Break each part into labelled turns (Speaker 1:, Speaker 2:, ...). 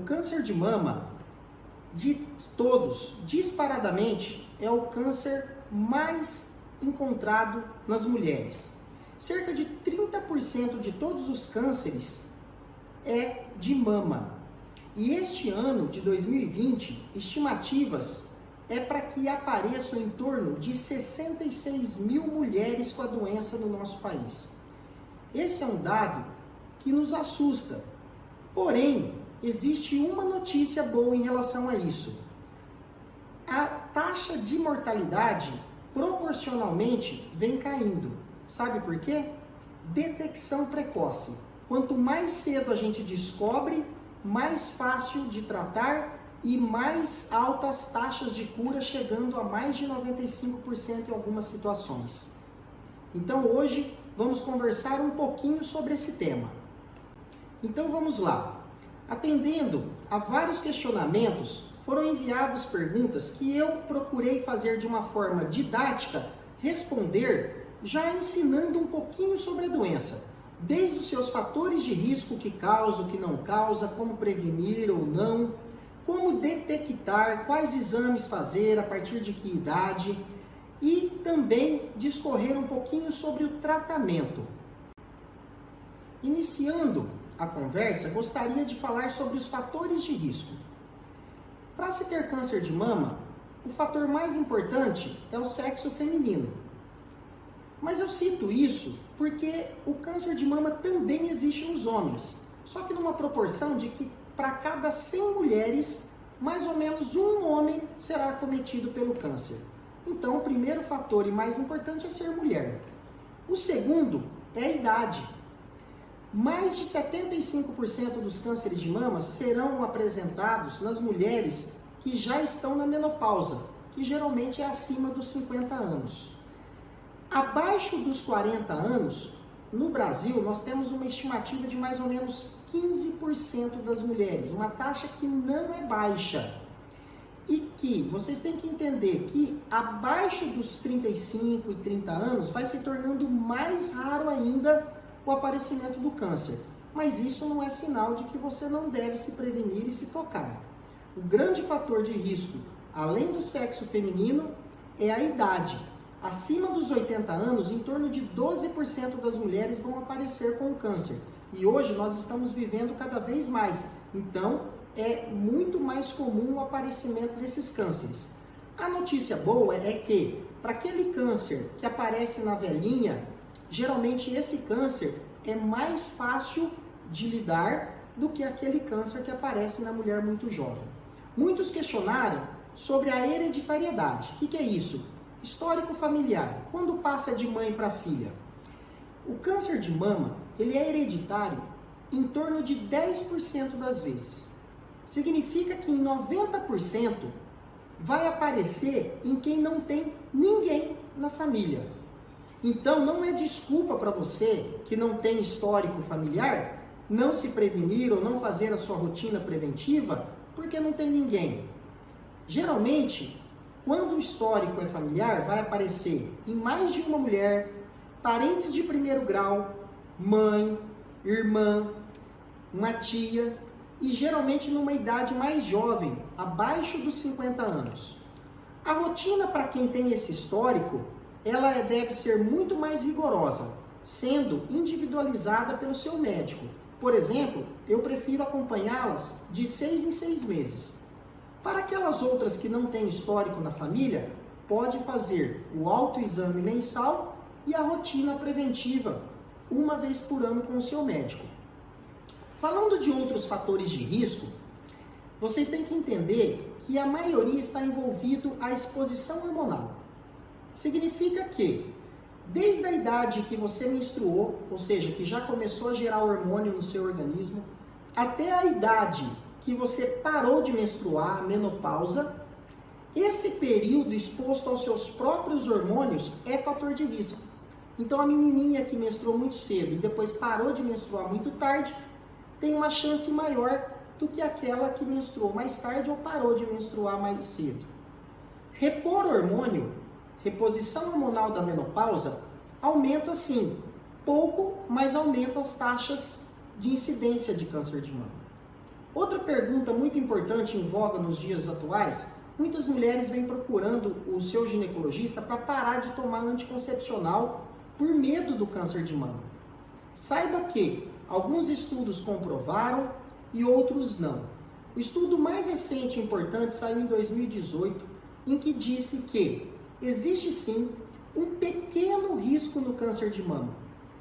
Speaker 1: câncer de mama, de todos, disparadamente, é o câncer mais encontrado nas mulheres. Cerca de 30% de todos os cânceres é de mama. E este ano de 2020, estimativas é para que apareçam em torno de 66 mil mulheres com a doença no nosso país. Esse é um dado que nos assusta. Porém, existe uma notícia boa em relação a isso. A taxa de mortalidade proporcionalmente vem caindo. Sabe por quê? Detecção precoce. Quanto mais cedo a gente descobre, mais fácil de tratar e mais altas taxas de cura, chegando a mais de 95% em algumas situações. Então hoje vamos conversar um pouquinho sobre esse tema. Então vamos lá. Atendendo a vários questionamentos, foram enviadas perguntas que eu procurei fazer de uma forma didática, responder já ensinando um pouquinho sobre a doença, desde os seus fatores de risco que causa, o que não causa, como prevenir ou não, como detectar, quais exames fazer, a partir de que idade, e também discorrer um pouquinho sobre o tratamento. Iniciando a conversa, gostaria de falar sobre os fatores de risco. Para se ter câncer de mama, o fator mais importante é o sexo feminino. Mas eu cito isso porque o câncer de mama também existe nos homens, só que numa proporção de que para cada 100 mulheres, mais ou menos um homem será acometido pelo câncer. Então, o primeiro fator e mais importante é ser mulher. O segundo é a idade. Mais de 75% dos cânceres de mama serão apresentados nas mulheres que já estão na menopausa, que geralmente é acima dos 50 anos. Abaixo dos 40 anos, no Brasil, nós temos uma estimativa de mais ou menos 15% das mulheres, uma taxa que não é baixa. E que vocês têm que entender que abaixo dos 35 e 30 anos vai se tornando mais raro ainda o aparecimento do câncer. Mas isso não é sinal de que você não deve se prevenir e se tocar. O grande fator de risco, além do sexo feminino, é a idade. Acima dos 80 anos, em torno de 12% das mulheres vão aparecer com câncer. E hoje nós estamos vivendo cada vez mais. Então, é muito mais comum o aparecimento desses cânceres. A notícia boa é que, para aquele câncer que aparece na velhinha, geralmente esse câncer é mais fácil de lidar do que aquele câncer que aparece na mulher muito jovem. Muitos questionaram sobre a hereditariedade. O que é isso? Histórico familiar. Quando passa de mãe para filha? O câncer de mama, ele é hereditário em torno de 10% das vezes. Significa que em 90% vai aparecer em quem não tem ninguém na família. Então, não é desculpa para você que não tem histórico familiar não se prevenir ou não fazer a sua rotina preventiva porque não tem ninguém. Geralmente, quando o histórico é familiar, vai aparecer em mais de uma mulher, parentes de primeiro grau, mãe, irmã, uma tia, e geralmente numa idade mais jovem, abaixo dos 50 anos. A rotina para quem tem esse histórico, ela deve ser muito mais rigorosa, sendo individualizada pelo seu médico. Por exemplo, eu prefiro acompanhá-las de 6 em 6 meses. Para aquelas outras que não têm histórico na família, pode fazer o autoexame mensal e a rotina preventiva, uma vez por ano com o seu médico. Falando de outros fatores de risco, vocês têm que entender que a maioria está envolvido à exposição hormonal. Significa que, desde a idade que você menstruou, ou seja, que já começou a gerar hormônio no seu organismo, até a idade que você parou de menstruar, a menopausa, esse período exposto aos seus próprios hormônios é fator de risco. Então a menininha que menstruou muito cedo e depois parou de menstruar muito tarde, tem uma chance maior do que aquela que menstruou mais tarde ou parou de menstruar mais cedo. Repor hormônio, reposição hormonal da menopausa, aumenta sim, pouco, mas aumenta as taxas de incidência de câncer de mama. Outra pergunta muito importante em voga nos dias atuais, muitas mulheres vêm procurando o seu ginecologista para parar de tomar anticoncepcional por medo do câncer de mama. Saiba que alguns estudos comprovaram e outros não. O estudo mais recente e importante saiu em 2018, em que disse que existe sim um pequeno risco no câncer de mama,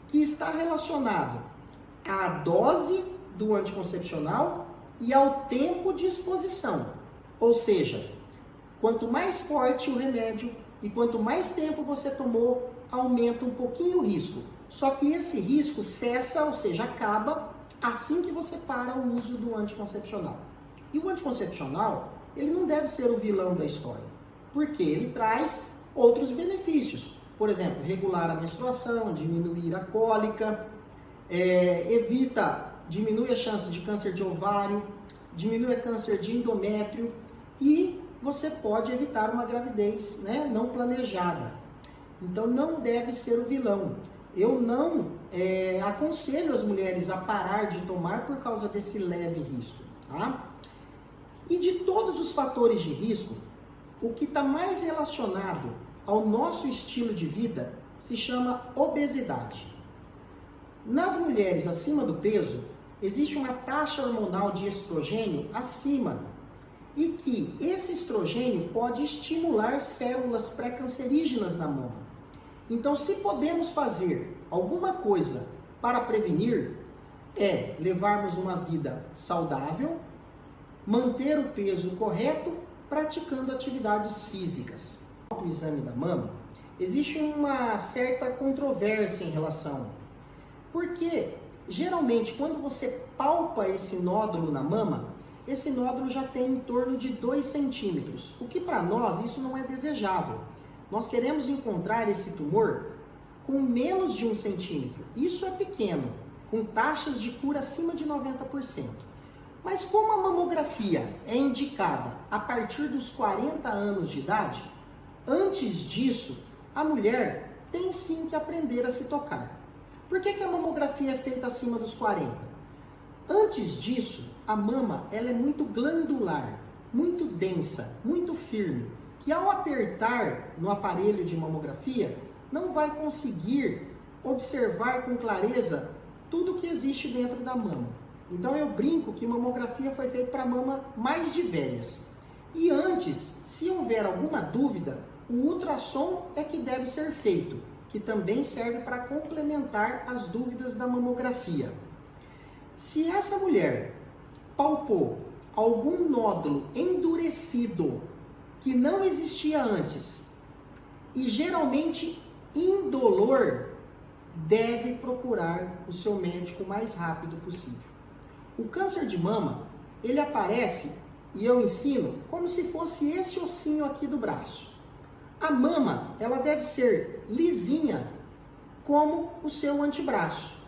Speaker 1: que está relacionado à dose do anticoncepcional e ao tempo de exposição. Ou seja, quanto mais forte o remédio e quanto mais tempo você tomou, aumenta um pouquinho o risco. Só que esse risco cessa, ou seja, acaba assim que você para o uso do anticoncepcional. E o anticoncepcional, ele não deve ser o vilão da história, porque ele traz outros benefícios. Por exemplo, regular a menstruação, diminuir a cólica, diminui a chance de câncer de ovário, diminui a câncer de endométrio e você pode evitar uma gravidez, né, não planejada. Então não deve ser o vilão. Eu não aconselho as mulheres a parar de tomar por causa desse leve risco. Tá? E de todos os fatores de risco, o que está mais relacionado ao nosso estilo de vida se chama obesidade. Nas mulheres acima do peso, existe uma taxa hormonal de estrogênio acima e que esse estrogênio pode estimular células pré-cancerígenas na mama. Então, se podemos fazer alguma coisa para prevenir, é levarmos uma vida saudável, manter o peso correto, praticando atividades físicas. No exame da mama, existe uma certa controvérsia em relação, porque geralmente quando você palpa esse nódulo na mama, esse nódulo já tem em torno de 2 centímetros, o que para nós isso não é desejável. Nós queremos encontrar esse tumor com menos de 1 centímetro. Isso é pequeno, com taxas de cura acima de 90%. Mas como a mamografia é indicada a partir dos 40 anos de idade, antes disso, a mulher tem sim que aprender a se tocar. Por que a mamografia é feita acima dos 40? Antes disso, a mama ela é muito glandular, muito densa, muito firme, que ao apertar no aparelho de mamografia, não vai conseguir observar com clareza tudo que existe dentro da mama. Então eu brinco que mamografia foi feita para mama mais de velhas. E antes, se houver alguma dúvida, o ultrassom é que deve ser feito, que também serve para complementar as dúvidas da mamografia. Se essa mulher palpou algum nódulo endurecido que não existia antes e geralmente indolor, deve procurar o seu médico o mais rápido possível. O câncer de mama, ele aparece, e eu ensino, como se fosse esse ossinho aqui do braço. A mama, ela deve ser lisinha, como o seu antebraço.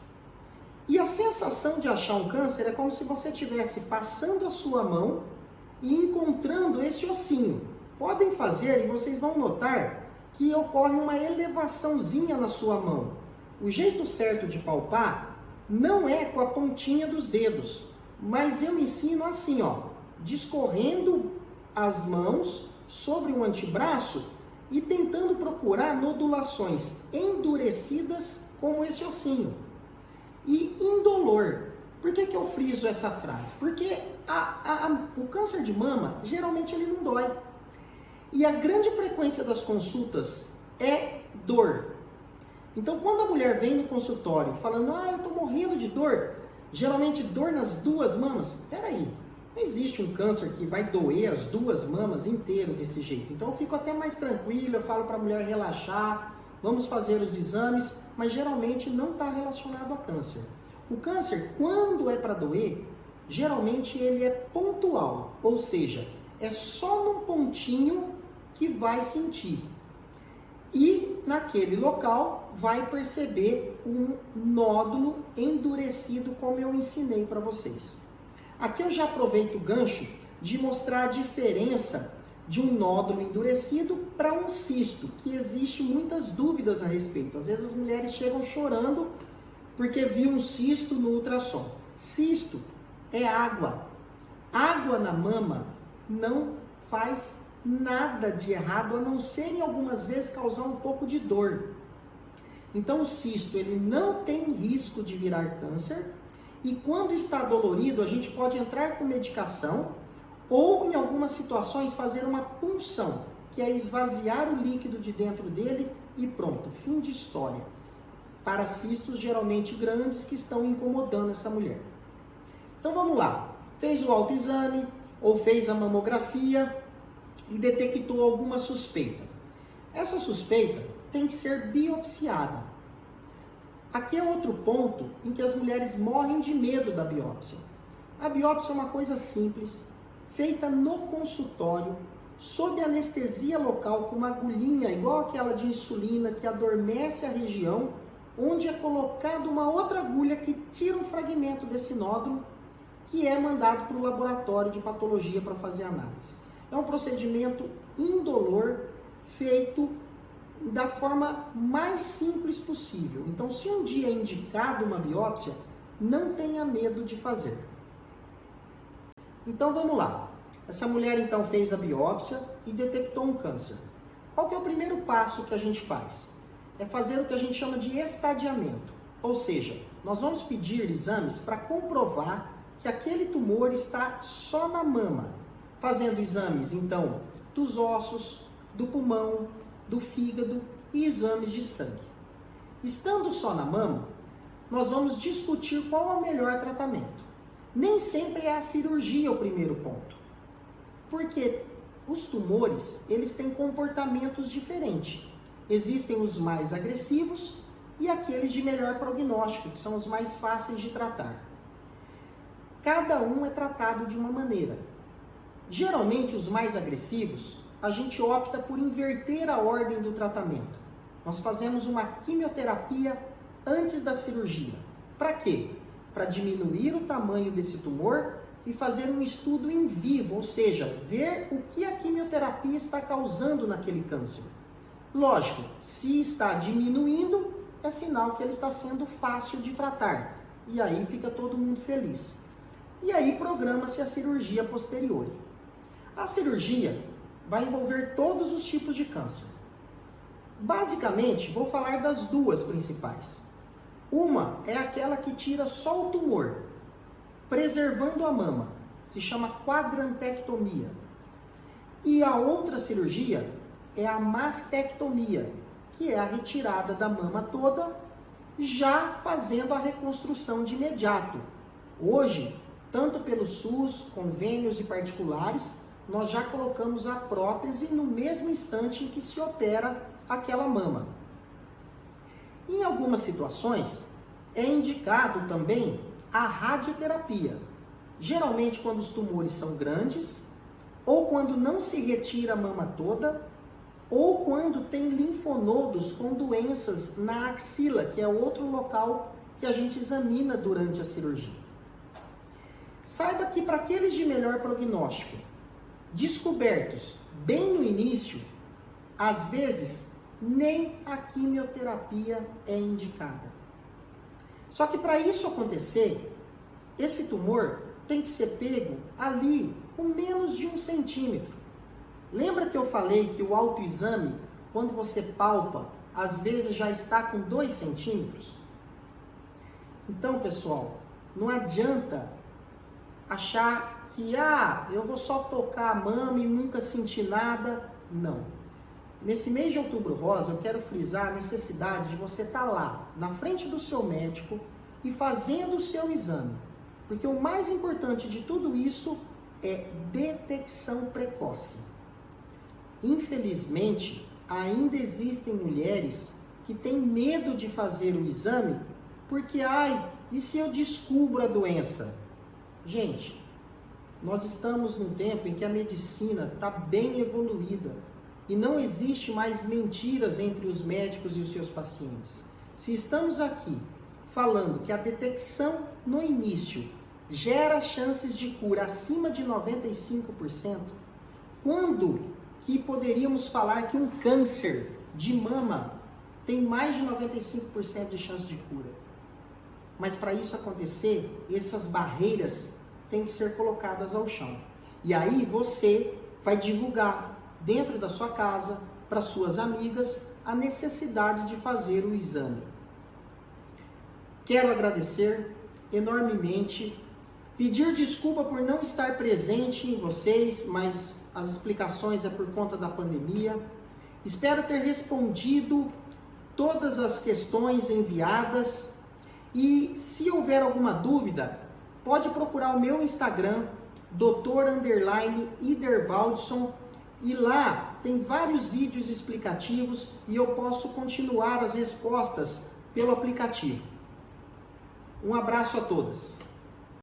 Speaker 1: E a sensação de achar um câncer é como se você estivesse passando a sua mão e encontrando esse ossinho. Podem fazer e vocês vão notar que ocorre uma elevaçãozinha na sua mão. O jeito certo de palpar não é com a pontinha dos dedos, mas eu ensino assim, ó, discorrendo as mãos sobre o antebraço e tentando procurar nodulações endurecidas como esse ossinho. E indolor. Por que eu friso essa frase? Porque o câncer de mama, geralmente ele não dói. E a grande frequência das consultas é dor. Então, quando a mulher vem no consultório falando, eu tô morrendo de dor, geralmente dor nas 2 mamas, peraí, não existe um câncer que vai doer as 2 mamas inteiro desse jeito. Então, eu fico até mais tranquilo, eu falo para a mulher relaxar, vamos fazer os exames, mas geralmente não está relacionado a câncer. O câncer, quando é para doer, geralmente ele é pontual, ou seja, é só num pontinho que vai sentir. E naquele local vai perceber um nódulo endurecido, como eu ensinei para vocês. Aqui eu já aproveito o gancho de mostrar a diferença de um nódulo endurecido para um cisto, que existe muitas dúvidas a respeito. Às vezes as mulheres chegam chorando porque viu um cisto no ultrassom. Cisto é água. Água na mama não faz nada de errado, a não ser em algumas vezes causar um pouco de dor. Então o cisto ele não tem risco de virar câncer e quando está dolorido a gente pode entrar com medicação ou em algumas situações fazer uma punção, que é esvaziar o líquido de dentro dele e pronto, fim de história. Para cistos geralmente grandes que estão incomodando essa mulher. Então vamos lá, fez o autoexame ou fez a mamografia e detectou alguma suspeita. Essa suspeita tem que ser biopsiada. Aqui é outro ponto em que as mulheres morrem de medo da biópsia. A biópsia é uma coisa simples, feita no consultório, sob anestesia local, com uma agulhinha igual aquela de insulina que adormece a região, onde é colocada uma outra agulha que tira um fragmento desse nódulo, que é mandado para o laboratório de patologia para fazer análise. É um procedimento indolor, feito da forma mais simples possível. Então, se um dia é indicado uma biópsia, não tenha medo de fazer. Então, vamos lá. Essa mulher, então, fez a biópsia e detectou um câncer. Qual que é o primeiro passo que a gente faz? É fazer o que a gente chama de estadiamento. Ou seja, nós vamos pedir exames para comprovar que aquele tumor está só na mama. Fazendo exames, então, dos ossos, do pulmão, do fígado e exames de sangue. Estando só na mama, nós vamos discutir qual é o melhor tratamento. Nem sempre é a cirurgia o primeiro ponto, porque os tumores, eles têm comportamentos diferentes. Existem os mais agressivos e aqueles de melhor prognóstico, que são os mais fáceis de tratar. Cada um é tratado de uma maneira. Geralmente, os mais agressivos, a gente opta por inverter a ordem do tratamento. Nós fazemos uma quimioterapia antes da cirurgia. Para quê? Para diminuir o tamanho desse tumor e fazer um estudo in vivo, ou seja, ver o que a quimioterapia está causando naquele câncer. Lógico, se está diminuindo, é sinal que ele está sendo fácil de tratar. E aí fica todo mundo feliz. E aí programa-se a cirurgia posterior. A cirurgia vai envolver todos os tipos de câncer. Basicamente, vou falar das duas principais. Uma é aquela que tira só o tumor, preservando a mama. Se chama quadrantectomia. E a outra cirurgia é a mastectomia, que é a retirada da mama toda, já fazendo a reconstrução de imediato. Hoje, tanto pelo SUS, convênios e particulares, nós já colocamos a prótese no mesmo instante em que se opera aquela mama. Em algumas situações, é indicado também a radioterapia. Geralmente quando os tumores são grandes, ou quando não se retira a mama toda, ou quando tem linfonodos com doenças na axila, que é outro local que a gente examina durante a cirurgia. Saiba que para aqueles de melhor prognóstico, descobertos bem no início, às vezes nem a quimioterapia é indicada. Só que para isso acontecer, esse tumor tem que ser pego ali com menos de 1 centímetro. Lembra que eu falei que o autoexame, quando você palpa, às vezes já está com 2 centímetros? Então, pessoal, não adianta achar que, eu vou só tocar a mama e nunca sentir nada. Não. Nesse mês de Outubro Rosa, eu quero frisar a necessidade de você estar lá, na frente do seu médico e fazendo o seu exame. Porque o mais importante de tudo isso é detecção precoce. Infelizmente, ainda existem mulheres que têm medo de fazer o exame porque, e se eu descubro a doença? Gente, nós estamos num tempo em que a medicina está bem evoluída e não existe mais mentiras entre os médicos e os seus pacientes. Se estamos aqui falando que a detecção no início gera chances de cura acima de 95%, quando que poderíamos falar que um câncer de mama tem mais de 95% de chance de cura? Mas para isso acontecer, essas barreiras têm que ser colocadas ao chão. E aí você vai divulgar dentro da sua casa, para suas amigas, a necessidade de fazer o exame. Quero agradecer enormemente, pedir desculpa por não estar presente em vocês, mas as explicações é por conta da pandemia. Espero ter respondido todas as questões enviadas e se houver alguma dúvida, pode procurar o meu Instagram, Dr.Idervaldson, e lá tem vários vídeos explicativos e eu posso continuar as respostas pelo aplicativo. Um abraço a todas.